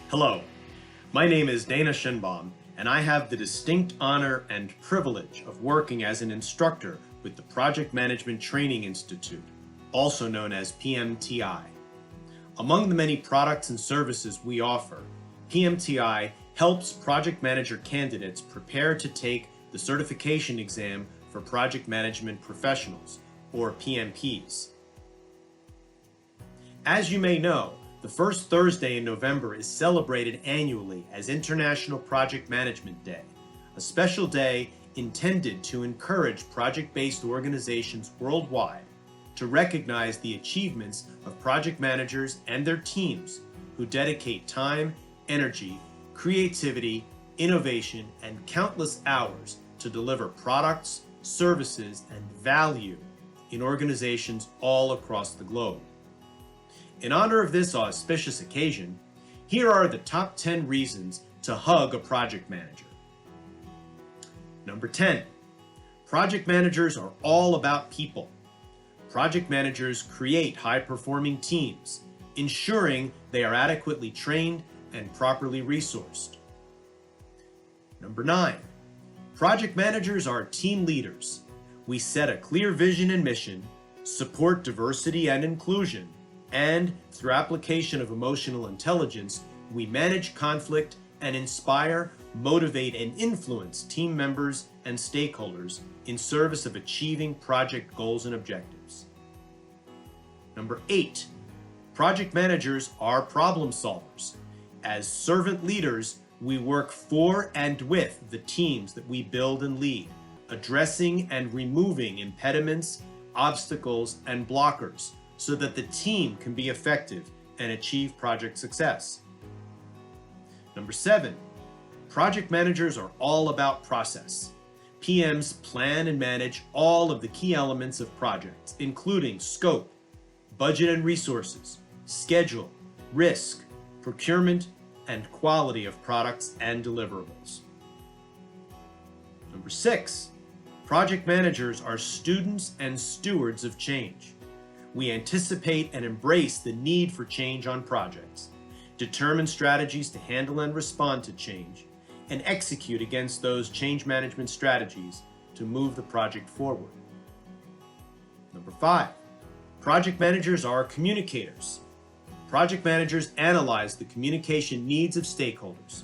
Hello, my name is Dana Shinbaum, and I have the distinct honor and privilege of working as an instructor with the Project Management Training Institute, also known as PMTI. Among the many products and services we offer, PMTI helps project manager candidates prepare to take the certification exam for project management professionals, or PMPs. As you may know, the first Thursday in November is celebrated annually as International Project Management Day, a special day intended to encourage project-based organizations worldwide to recognize the achievements of project managers and their teams who dedicate time, energy, creativity, innovation, and countless hours to deliver products, services, and value in organizations all across the globe. In honor of this auspicious occasion, here are the top 10 reasons to hug a project manager. Number 10, project managers are all about people. Project managers create high-performing teams, ensuring they are adequately trained and properly resourced. Number 9, project managers are team leaders. We set a clear vision and mission, support diversity and inclusion, and through application of emotional intelligence, we manage conflict and inspire, motivate, and influence team members and stakeholders in service of achieving project goals and objectives. Number 8, project managers are problem solvers. As servant leaders, we work for and with the teams that we build and lead, addressing and removing impediments, obstacles, and blockers so that the team can be effective and achieve project success. Number 7, project managers are all about process. PMs plan and manage all of the key elements of projects, including scope, budget and resources, schedule, risk, procurement, and quality of products and deliverables. Number 6, project managers are students and stewards of change. We anticipate and embrace the need for change on projects, determine strategies to handle and respond to change, and execute against those change management strategies to move the project forward. Number 5, project managers are communicators. Project managers analyze the communication needs of stakeholders,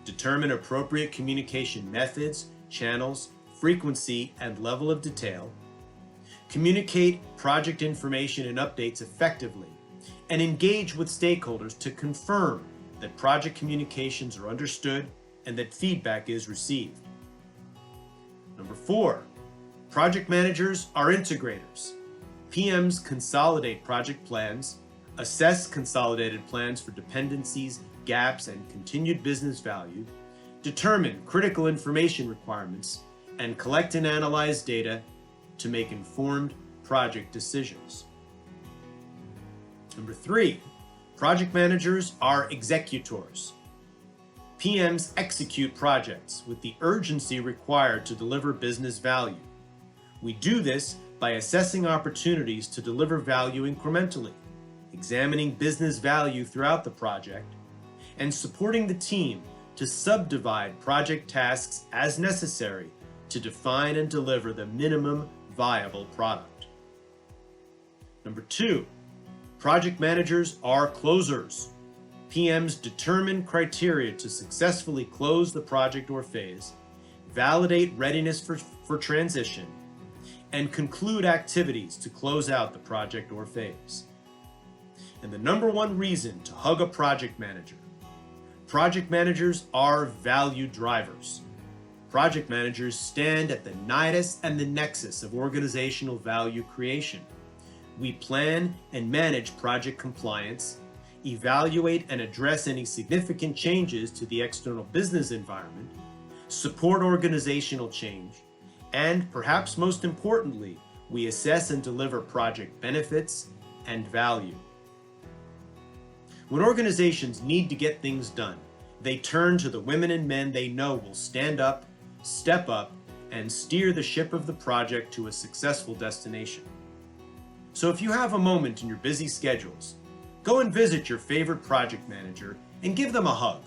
determine appropriate communication methods, channels, frequency, and level of detail, communicate project information and updates effectively, and engage with stakeholders to confirm that project communications are understood and that feedback is received. Number 4, project managers are integrators. PMs consolidate project plans, assess consolidated plans for dependencies, gaps, and continued business value, determine critical information requirements, and collect and analyze data to make informed project decisions. Number 3, project managers are executors. PMs execute projects with the urgency required to deliver business value. We do this by assessing opportunities to deliver value incrementally, examining business value throughout the project, and supporting the team to subdivide project tasks as necessary to define and deliver the minimum viable product. Number 2, project managers are closers. PMs determine criteria to successfully close the project or phase, validate readiness for transition, and conclude activities to close out the project or phase. And the number 1 reason to hug a project managers are value drivers. Project managers stand at the nidus and the nexus of organizational value creation. We plan and manage project compliance, evaluate and address any significant changes to the external business environment, support organizational change, and perhaps most importantly, we assess and deliver project benefits and value. When organizations need to get things done, they turn to the women and men they know will stand up, step up, and steer the ship of the project to a successful destination. So if you have a moment in your busy schedules, Go and visit your favorite project manager and give them a hug.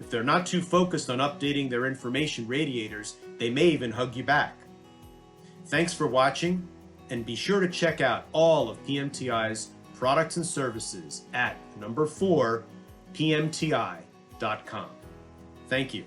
If they're not too focused on updating their information radiators, they may even hug you back. Thanks for watching, and be sure to check out all of PMTI's products and services at 4pmti.com. Thank you.